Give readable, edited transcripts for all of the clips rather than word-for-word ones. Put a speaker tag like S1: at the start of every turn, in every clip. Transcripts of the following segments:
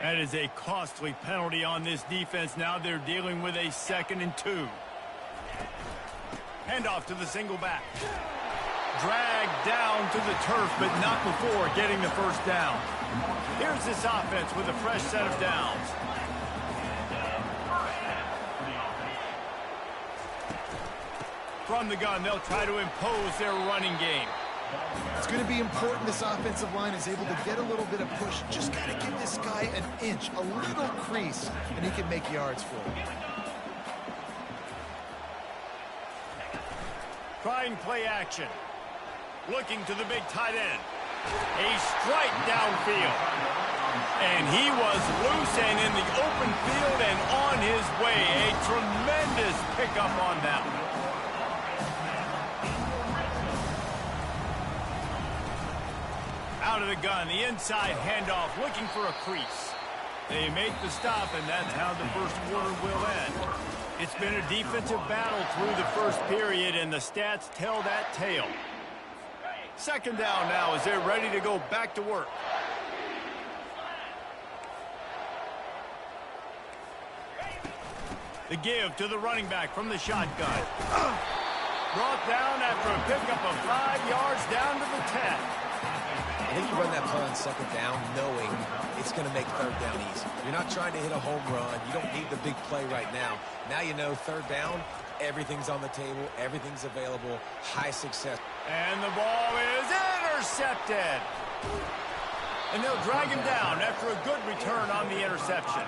S1: That is a costly penalty on this defense. Now they're dealing with a 2nd and 2. Handoff to the single back. Dragged down to the turf, but not before getting the first down. Here's this offense with a fresh set of downs. From the gun, they'll try to impose their running game.
S2: It's going to be important this offensive line is able to get a little bit of push. Just got to give this guy an inch, a little crease, and he can make yards for it.
S1: Trying play action. Looking to the big tight end. A strike downfield. And he was loose and in the open field and on his way. A tremendous pickup on that one. Out of the gun, the inside handoff, looking for a crease. They make the stop, and that's how the first quarter will end. It's been a defensive battle through the first period, and the stats tell that tale. 2nd down now as they're ready to go back to work. The give to the running back from the shotgun. Brought down after a pickup of 5 yards down to the 10.
S3: I think you run that play on 2nd down knowing it's going to make 3rd down easy. You're not trying to hit a home run. You don't need the big play right now. Now you know 3rd down, everything's on the table, everything's available, high success.
S1: And the ball is intercepted. And they'll drag him down after a good return on the interception.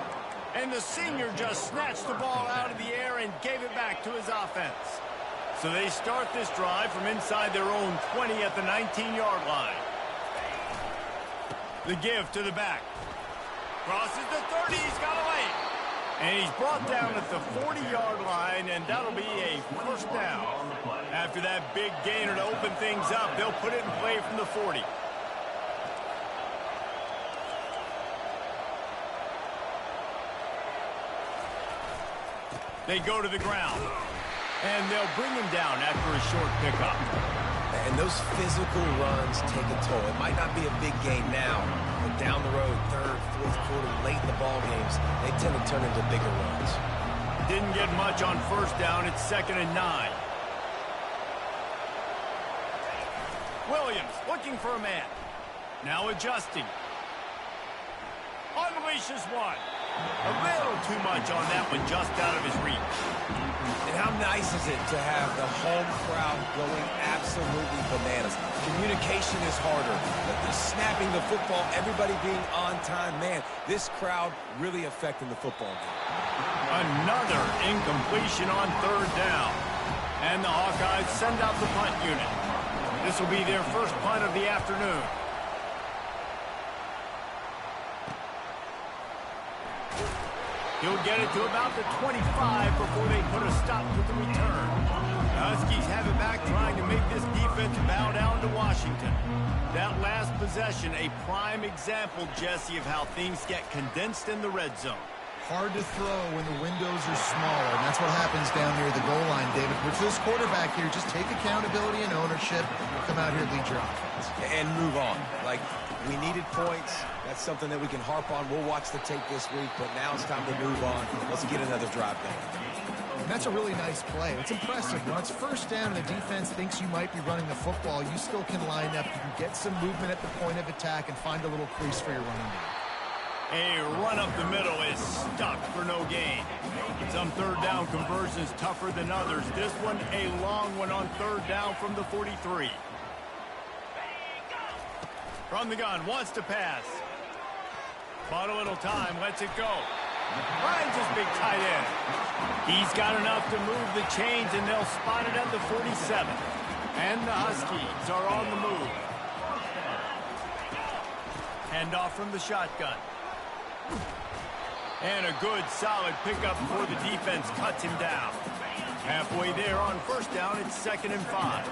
S1: And the senior just snatched the ball out of the air and gave it back to his offense. So they start this drive from inside their own 20 at the 19-yard line. The give to the back. Crosses the 30, he's got away. And he's brought down at the 40-yard line, and that'll be a first down. After that big gainer to open things up, they'll put it in play from the 40. They go to the ground, and they'll bring him down after a short pickup.
S3: And those physical runs take a toll. It might not be a big gain now, but down the road, 3rd, 4th quarter, late in the ball games, they tend to turn into bigger runs.
S1: Didn't get much on 1st down. It's 2nd and 9. Williams looking for a man. Now adjusting. Unleashes one. A little too much on that one, just out of his reach.
S3: And how nice is it to have the home crowd going absolutely bananas? Communication is harder, but the snapping the football, everybody being on time, man, this crowd really affecting the football game.
S1: Another incompletion on 3rd down. And the Hawkeyes send out the punt unit. This will be their first punt of the afternoon. He'll get it to about the 25 before they put a stop to the return. The Huskies have it back, trying to make this defense bow down to Washington. That last possession, a prime example, Jesse, of how things get condensed in the red zone.
S2: Hard to throw when the windows are smaller, and that's what happens down near the goal line, David. Which this quarterback here, just take accountability and ownership, come out here, lead your offense.
S3: And move on. Like, we needed points. That's something that we can harp on. We'll watch the tape this week, but now it's time to move on. Let's get another drive going.
S2: And that's a really nice play. It's impressive. When it's 1st down and the defense thinks you might be running the football, you still can line up. You can get some movement at the point of attack and find a little crease for your running game.
S1: A run up the middle is stuck for no gain. Some 3rd down conversions tougher than others. This one a long one on 3rd down from the 43. From the gun, wants to pass. Bought a little time, lets it go. Finds his big tight end. He's got enough to move the chains, and they'll spot it at the 47. And the Huskies are on the move. Handoff from the shotgun. And a good, solid pickup before the defense cuts him down. Halfway there on 1st down, it's 2nd and 5.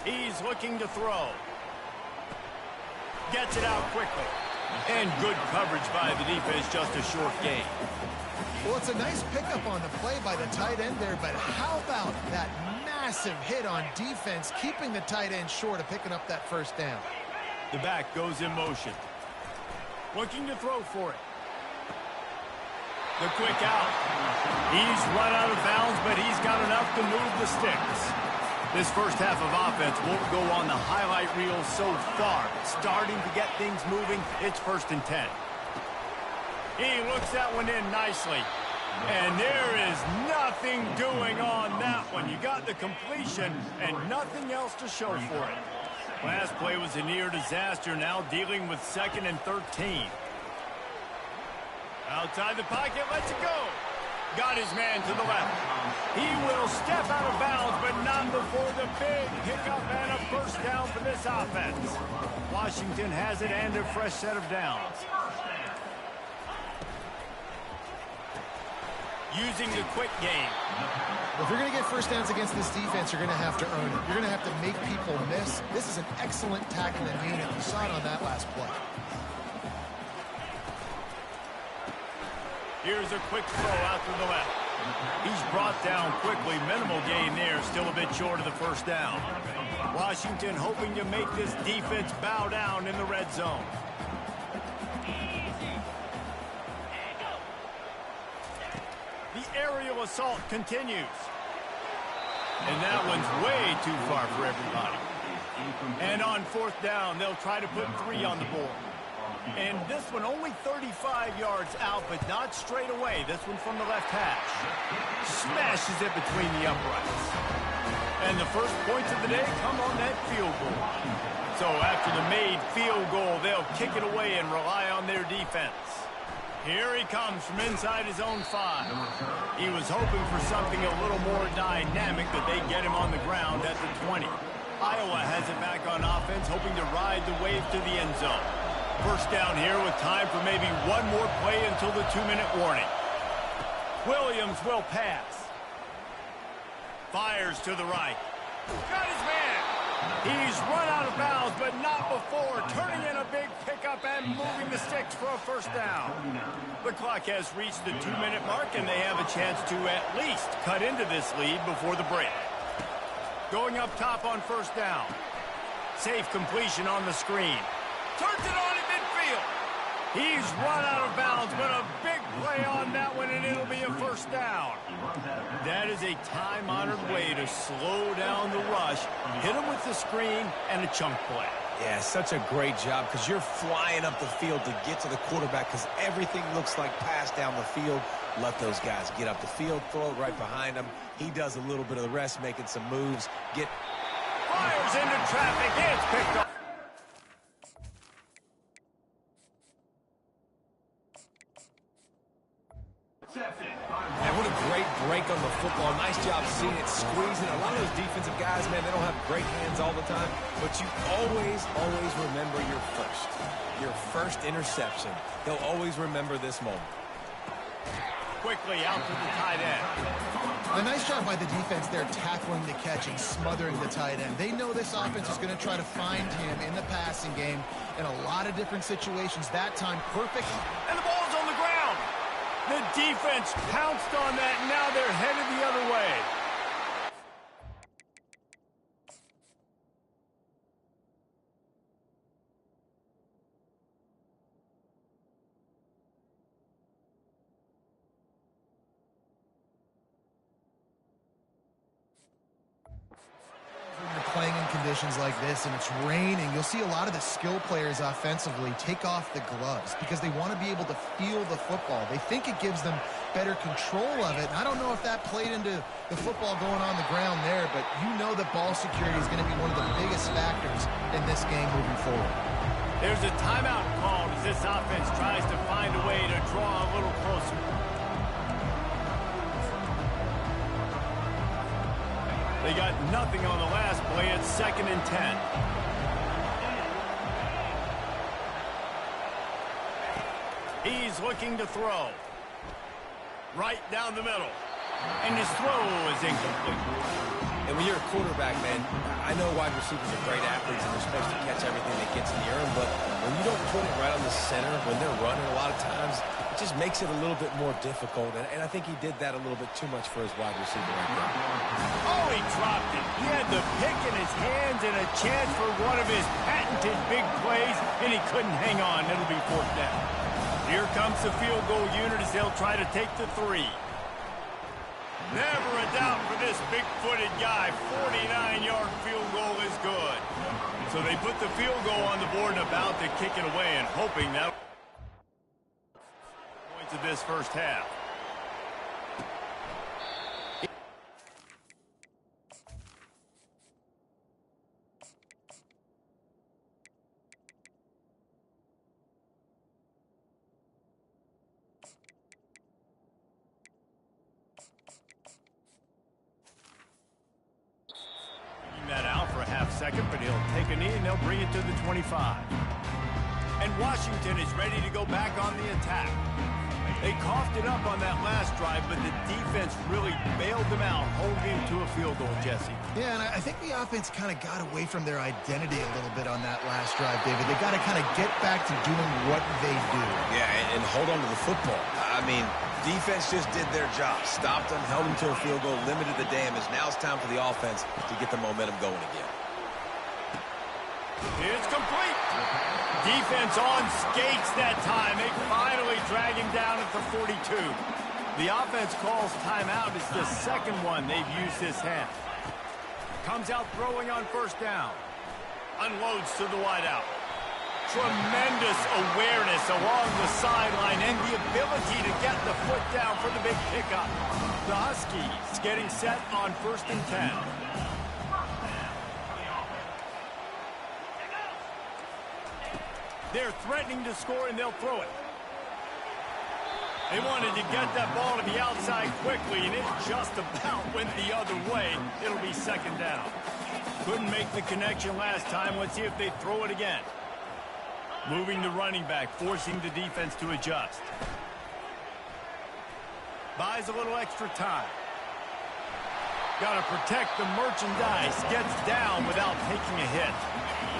S1: He's looking to throw. Gets it out quickly. And good coverage by the defense, just a short gain.
S2: Well, it's a nice pickup on the play by the tight end there, but how about that massive hit on defense, keeping the tight end short of picking up that 1st down?
S1: The back goes in motion. Looking to throw for it. The quick out. He's run out of bounds, but he's got enough to move the sticks. This first half of offense won't go on the highlight reel so far. Starting to get things moving. It's 1st and 10. He looks that one in nicely. And there is nothing doing on that one. You got the completion and nothing else to show for it. Last play was a near disaster, now dealing with 2nd and 13. Outside the pocket, lets it go. Got his man to the left. He will step out of bounds, but not before the big pickup and a first down for this offense. Washington has it and a fresh set of downs. Using the quick game.
S2: If you're going to get first downs against this defense, you're going to have to earn it. You're going to have to make people miss. This is an excellent tackling unit. You saw it on that last play.
S1: Here's a quick throw out to the left. He's brought down quickly. Minimal gain there. Still a bit short of the first down. Washington hoping to make this defense bow down in the red zone. The aerial assault continues. And that one's way too far for everybody. And on 4th down, they'll try to put 3 on the board. And this one only 35 yards out, but not straight away. This one from the left hash. Smashes it between the uprights. And the first points of the day come on that field goal. So after the made field goal, they'll kick it away and rely on their defense. Here he comes from inside his own 5. He was hoping for something a little more dynamic, that they get him on the ground at the 20. Iowa has it back on offense, hoping to ride the wave to the end zone. First down here with time for maybe one more play until the 2-minute warning. Williams will pass. Fires to the right. Got his man. He's run out of bounds, but not before turning in a big pickup and moving the sticks for a first down. The clock has reached the 2-minute mark, and they have a chance to at least cut into this lead before the break. Going up top on first down. Safe completion on the screen. Turns it on in midfield. He's run out of bounds, but a big play on that one, and it'll be a first down. That is a time-honored way to slow down the rush, hit him with the screen, and a chunk play.
S3: Yeah, such a great job, because you're flying up the field to get to the quarterback, because everything looks like pass down the field. Let those guys get up the field, throw it right behind him. He does a little bit of the rest, making some moves.
S1: Fires into traffic. It's picked up.
S3: And what a great break on the football. Nice job seeing it, squeezing. A lot of those defensive guys, man, they don't have great hands all the time, but you always remember your first interception. They'll always remember this moment.
S1: Quickly out to the tight end.
S2: A nice job by the defense there, tackling the catch and smothering the tight end. They know this offense is going to try to find him in the passing game in a lot of different situations. That time, perfect.
S1: And the ball's on the ground. The defense pounced on that, and now they're headed the other way.
S2: Playing in conditions like this and it's raining, you'll see a lot of the skill players offensively take off the gloves because they want to be able to feel the football. They think it gives them better control of it. And I don't know if that played into the football going on the ground there, but you know that ball security is going to be one of the biggest factors in this game moving forward.
S1: There's a timeout called as this offense tries to find a way to draw a little closer. They got nothing on the last play. It's 2nd and 10. He's looking to throw. Right down the middle. And his throw is incomplete.
S3: And And when you're a quarterback, man, I know wide receivers are great athletes and they're supposed to catch everything that gets near them, but when you don't put it right on the center, when they're running a lot of times, it just makes it a little bit more difficult. And I think he did that a little bit too much for his wide receiver right there.
S1: Oh, he dropped it. He had the pick in his hands and a chance for one of his patented big plays, and he couldn't hang on. It'll be fourth down. Here comes the field goal unit as they'll try to take the 3. Never a doubt for this big-footed guy. 49-yard field goal is good. So they put the field goal on the board and about to kick it away and hoping that points of this first half. That out for a half second, but he'll take a knee and they'll bring it to the 25. And Washington is ready to go back on the attack. They coughed it up on that last drive, but the defense really bailed them out, holding to a field goal, Jesse.
S2: Yeah, and I think the offense kind of got away from their identity a little bit on that last drive, David. They got to kind of get back to doing what they do.
S3: Yeah, and hold on to the football. I mean, defense just did their job. Stopped them, held them to a field goal, limited the damage. Now it's time for the offense to get the momentum going again.
S1: It's complete. Defense on skates that time. They finally drag him down at the 42. The offense calls timeout. It's the second one they've used this half. Comes out throwing on first down. Unloads to the wideout. Tremendous awareness along the sideline and the ability to get the foot down for the big pickup. The Huskies getting set on 1st and 10. They're threatening to score, and they'll throw it. They wanted to get that ball to the outside quickly, and it just about went the other way. It'll be second down. Couldn't make the connection last time. Let's see if they throw it again. Moving the running back, forcing the defense to adjust. Buys a little extra time. Got to protect the merchandise. Gets down without taking a hit.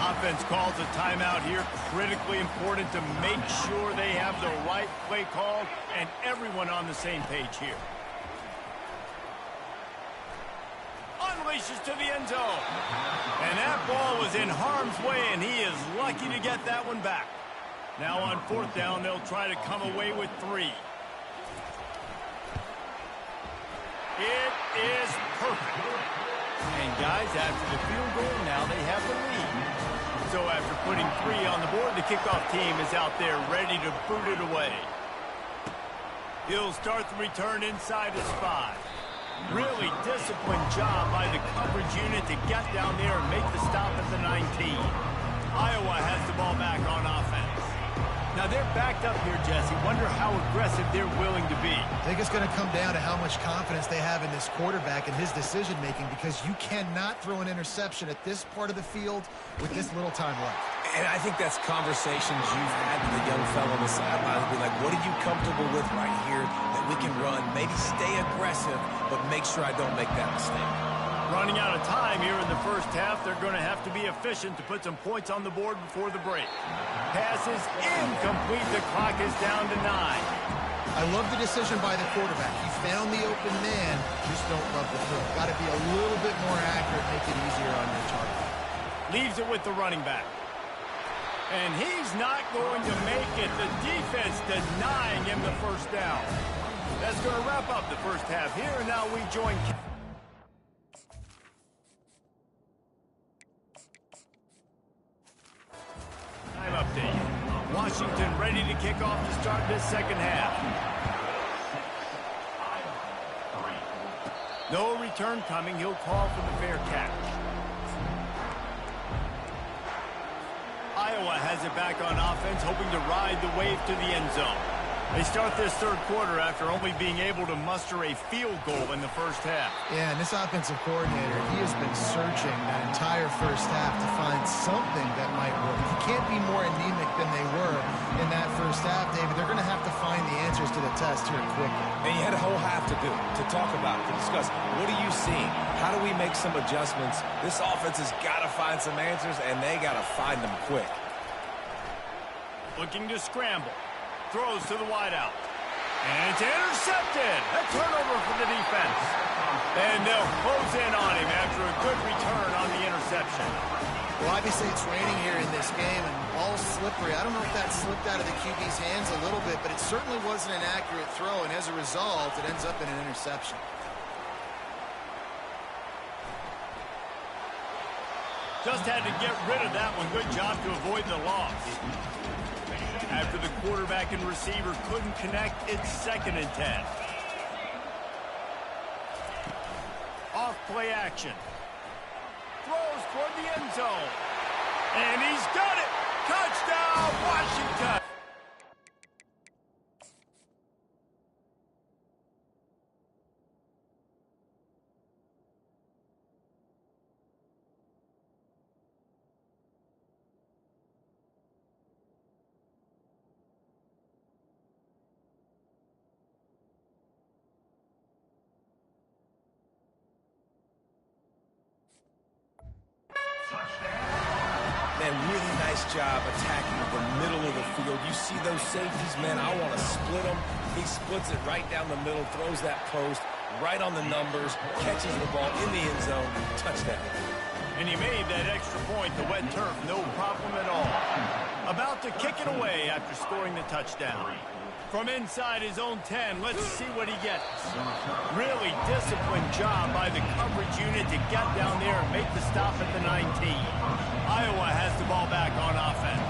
S1: Offense calls a timeout here. Critically important to make sure they have the right play called and everyone on the same page here. Unleashes to the end zone. And that ball was in harm's way, and he is lucky to get that one back. Now on 4th down, they'll try to come away with 3. It is perfect. And guys, after the field goal, now they have the lead. So after putting 3 on the board, the kickoff team is out there ready to boot it away. He'll start the return inside his 5. Really disciplined job by the coverage unit to get down there and make the stop at the 19. Iowa has the ball back on offense. Now they're backed up here, Jesse. Wonder how aggressive they're willing to be.
S2: I think it's going to come down to how much confidence they have in this quarterback and his decision-making, because you cannot throw an interception at this part of the field with this little time left.
S3: And I think that's conversations you've had with the young fellow on the sidelines. Be like, what are you comfortable with right here that we can run? Maybe stay aggressive, but make sure I don't make that mistake.
S1: Running out of time here in the first half. They're going to have to be efficient to put some points on the board before the break. Pass is incomplete. The clock is down to 9.
S2: I love the decision by the quarterback. He found the open man. Just don't love the throw. Got to be a little bit more accurate, make it easier on your target.
S1: Leaves it with the running back. And he's not going to make it. The defense denying him the first down. That's going to wrap up the first half here, and now we join... Time update. Washington ready to kick off to start this second half. No return coming. He'll call for the fair catch. Iowa has it back on offense, hoping to ride the wave to the end zone. They start this third quarter after only being able to muster a field goal in the first half.
S2: Yeah, and this offensive coordinator, he has been searching that entire first half to find something that might work. If you can't be more anemic than they were in that first half, David, they're going to have to find the answers to the test here quickly.
S3: And you had a whole half to do, to talk about it, to discuss. What are you seeing? How do we make some adjustments? This offense has got to find some answers, and they got to find them quick.
S1: Looking to scramble. Throws to the wideout. And it's intercepted. A turnover for the defense. And they'll close in on him after a good return on the interception.
S2: Well, obviously it's raining here in this game, and ball's slippery. I don't know if that slipped out of the QB's hands a little bit, but it certainly wasn't an accurate throw, and as a result, it ends up in an interception.
S1: Just had to get rid of that one. Good job to avoid the loss. After the quarterback and receiver couldn't connect, it's 2nd and 10. Off play action. Throws toward the end zone. And he's got it. Touchdown, Washington.
S3: Man, really nice job attacking the middle of the field. You see those safeties, man, I want to split them. He splits it right down the middle, throws that post, right on the numbers, catches the ball in the end zone, touchdown.
S1: And he made that extra point, the wet turf, no problem at all. About to kick it away after scoring the touchdown. From inside his own 10, let's see what he gets. Really disciplined job by the coverage unit to get down there and make the stop at the 19. Iowa has the ball back on offense.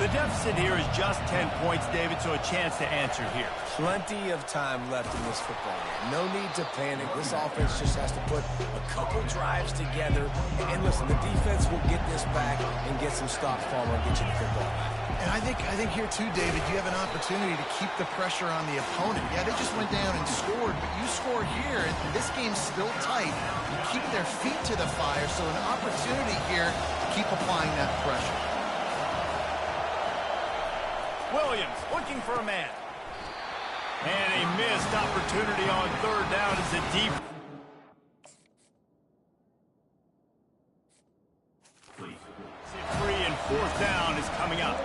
S1: The deficit here is just 10 points, David, so a chance to answer here.
S3: Plenty of time left in this football game. No need to panic. This offense just has to put a couple drives together. And listen, the defense will get this back and get some stops, Palmer, and get you the football back.
S2: And I think here too, David, you have an opportunity to keep the pressure on the opponent. Yeah, they just went down and scored, but you score here, and this game's still tight. You keep their feet to the fire, so an opportunity here to keep applying that pressure.
S1: Williams looking for a man. And a missed opportunity on 3rd down as a deep. 3 and 4th down is coming up.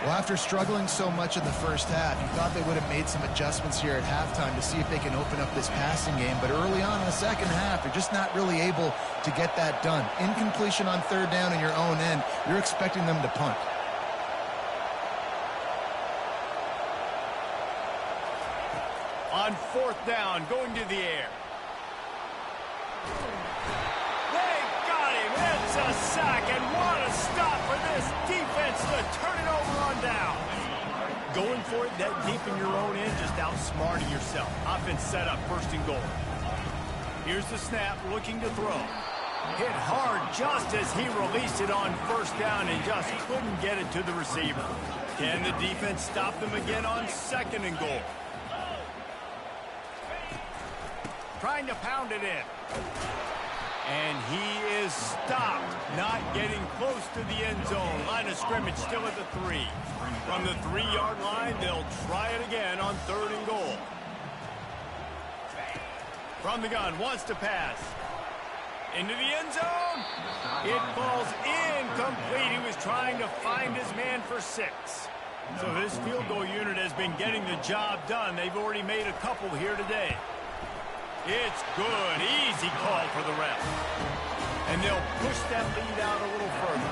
S2: Well, after struggling so much in the first half, you thought they would have made some adjustments here at halftime to see if they can open up this passing game. But early on in the second half, they're just not really able to get that done. Incompletion on 3rd down in your own end, you're expecting them to punt.
S1: On 4th down, going to the air. They got him. It's a sack, and what a stop for this defense to turn it over on down. Going for it that deep in your own end, just outsmarting yourself. Offense set up 1st and goal. Here's the snap, looking to throw. Hit hard just as he released it on 1st down and just couldn't get it to the receiver. Can the defense stop them again on 2nd and goal? Trying to pound it in. And he is stopped, not getting close to the end zone. Line of scrimmage still at the 3. From the 3-yard line, they'll try it again on 3rd and goal. From the gun, wants to pass. Into the end zone. It falls incomplete. He was trying to find his man for 6. So this field goal unit has been getting the job done. They've already made a couple here today. It's good. Easy call for the ref. And they'll push that lead out a little further.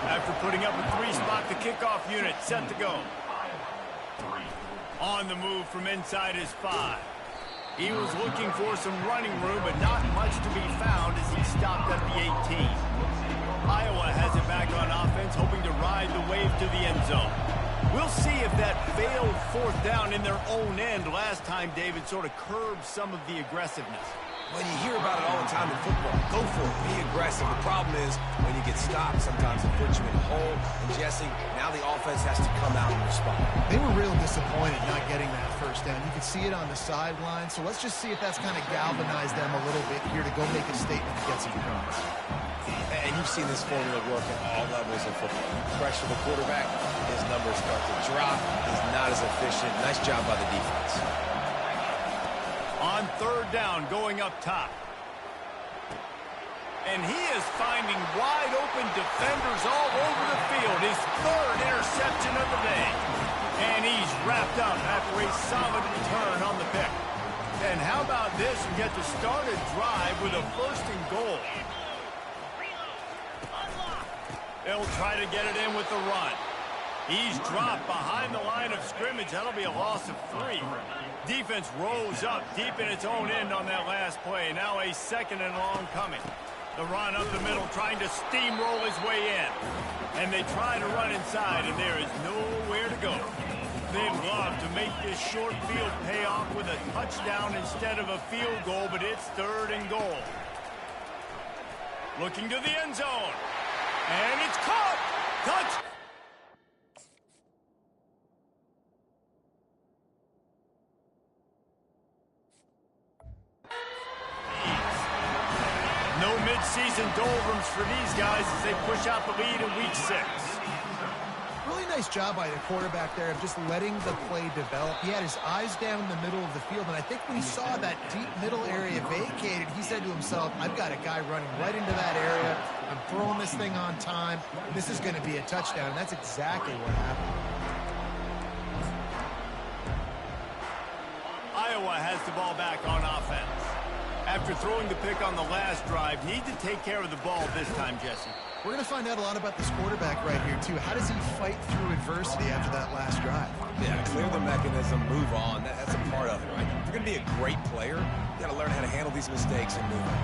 S1: After putting up a 3-spot, the kickoff unit set to go. On the move from inside his 5. He was looking for some running room, but not much to be found as he stopped at the 18. Iowa has it back on offense, hoping to ride the wave to the end zone. We'll see if that failed 4th down in their own end last time, David, sort of curbed some of the aggressiveness.
S3: Well, you hear about it all the time in football. Go for it. Be aggressive. The problem is when you get stopped, sometimes it puts you in a hole. And, Jesse, now the offense has to come out and respond.
S2: They were real disappointed not getting that first down. You could see it on the sideline. So let's just see if that's kind of galvanized them a little bit here to go make a statement to get some points.
S3: And you've seen this formula work at all levels of football. Pressure the quarterback, his numbers start to drop. He's not as efficient. Nice job by the defense.
S1: On third down, going up top. And he is finding wide-open defenders all over the field. His third interception of the day. And he's wrapped up after a solid return on the pick. And how about this? You get to start a drive with a first and goal. They'll try to get it in with the run. He's dropped behind the line of scrimmage. That'll be a loss of 3. Defense rose up deep in its own end on that last play. Now a second and long coming. The run up the middle, trying to steamroll his way in. And they try to run inside, and there is nowhere to go. They'd love to make this short field pay off with a touchdown instead of a field goal, but it's third and goal. Looking to the end zone. And it's caught. Touch. No mid-season doldrums for these guys as they push out the lead in week 6.
S2: Really nice job by the quarterback there of just letting the play develop. He had his eyes down in the middle of the field, and I think when he saw that deep middle area vacated, he said to himself, I've got a guy running right into that area. I'm throwing this thing on time. This is going to be a touchdown, and that's exactly what happened.
S1: Iowa has the ball back on offense. After throwing the pick on the last drive, need to take care of the ball this time, Jesse.
S2: We're going to find out a lot about this quarterback right here, too. How does he fight through adversity after that last drive?
S3: Yeah, clear the mechanism, move on. That's a part of it, right? If you're going to be a great player, you got to learn how to handle these mistakes and move on.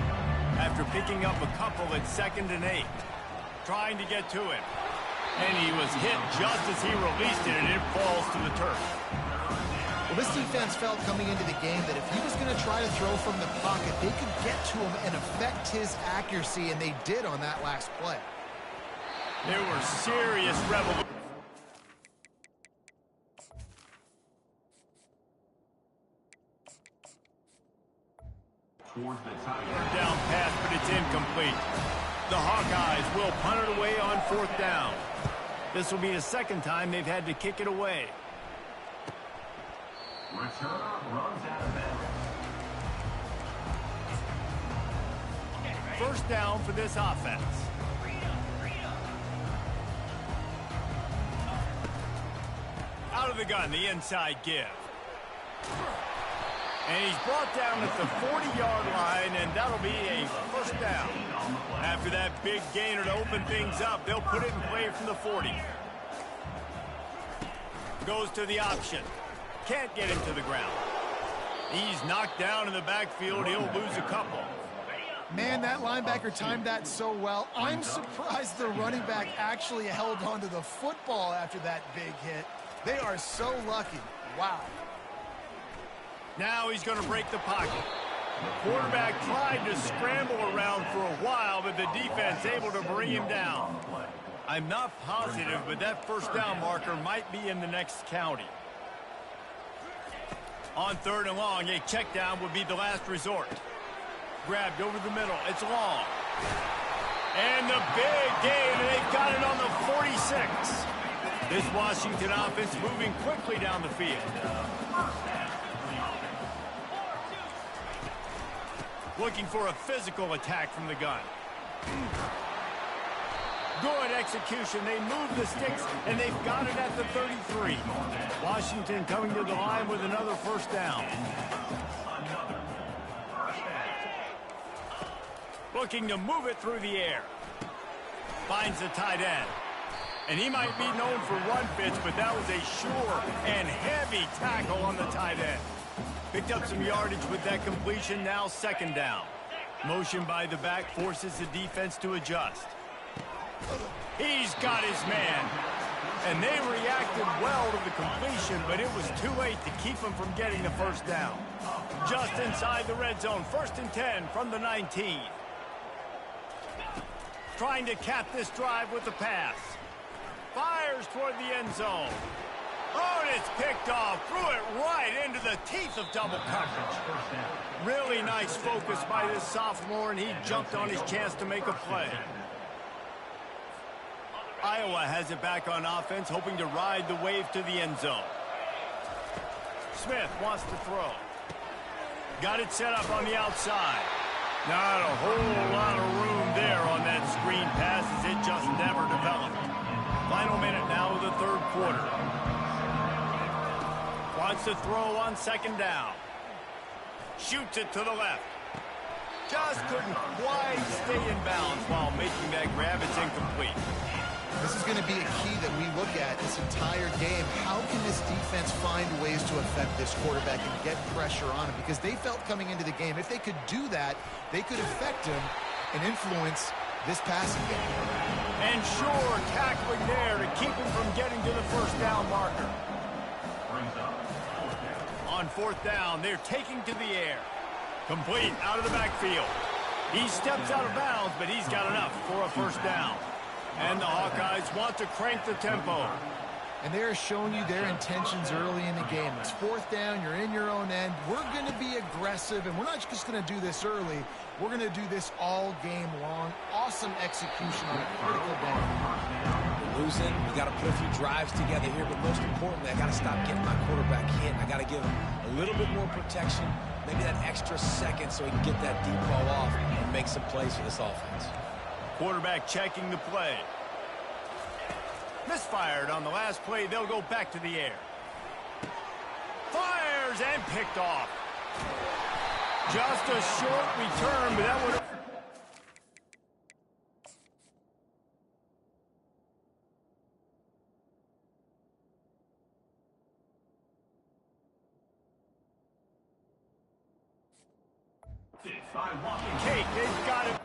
S1: After picking up a couple at 2nd and 8, trying to get to him. And he was hit just as he released it, and it falls to the turf.
S2: Well, this defense felt coming into the game that if he was going to try to throw from the pocket, they could get to him and affect his accuracy, and they did on that last play.
S1: There were serious rebels. Down pass, but it's incomplete. The Hawkeyes will punt it away on 4th down. This will be the second time they've had to kick it away.
S4: Returner runs out of bounds.
S1: First down for this offense. Out of the gun, the inside give. And he's brought down at the 40-yard line, and that'll be a first down. After that big gainer to open things up, they'll put it in play from the 40. Goes to the option. Can't get him to the ground. He's knocked down in the backfield. He'll lose a couple.
S2: Man, that linebacker timed that so well. I'm surprised the running back actually held onto the football after that big hit. They are so lucky. Wow.
S1: Now he's going to break the pocket. The quarterback tried to scramble around for a while, but the defense able to bring him down. I'm not positive, but that first down marker might be in the next county. On 3rd and long, a check down would be the last resort. Grabbed over the middle. It's long. And the big gain, and they've got it on the 46. This Washington offense moving quickly down the field. Looking for a physical attack from the gun. Good execution. They move the sticks, and they've got it at the 33. Washington coming to the line with another first down. Looking to move it through the air. Finds the tight end. And he might be known for run fits, but that was a sure and heavy tackle on the tight end. Picked up some yardage with that completion, now 2nd down. Motion by the back forces the defense to adjust. He's got his man. And they reacted well to the completion, but it was too late to keep them from getting the first down. Just inside the red zone, 1st and 10 from the 19. Trying to cap this drive with the pass. Fires toward the end zone. Oh, and it's picked off. Threw it right into the teeth of double coverage. Really nice focus by this sophomore, and he jumped on his chance to make a play. Iowa has it back on offense, hoping to ride the wave to the end zone. Smith wants to throw. Got it set up on the outside. Not a whole lot of room there on that screen pass as it just never developed. Final minute now of the 3rd quarter. Wants to throw on 2nd down. Shoots it to the left. Just couldn't quite stay in bounds while making that grab. It's incomplete.
S2: This is going to be a key that we look at this entire game. How can this defense find ways to affect this quarterback and get pressure on him? Because they felt coming into the game, if they could do that, they could affect him and influence this passing game.
S1: And sure, tackling there to keep him from getting to the 1st down marker. On 4th down, they're taking to the air. Complete out of the backfield. He steps out of bounds, but he's got enough for a 1st down. And the Hawkeyes want to crank the tempo.
S2: And they're showing you their intentions early in the game. It's 4th down, you're in your own end. We're going to be aggressive, and we're not just going to do this early. We're going to do this all game long. Awesome execution on a critical down.
S3: We're losing. We got to put a few drives together here, but most importantly, I got to stop getting my quarterback hit. I got to give him a little bit more protection, maybe that extra second so he can get that deep ball off and make some plays for this offense.
S1: Quarterback checking the play. Misfired on the last play. They'll go back to the air. Fires and picked off. Just a short return, but that would have... Kate, they've got it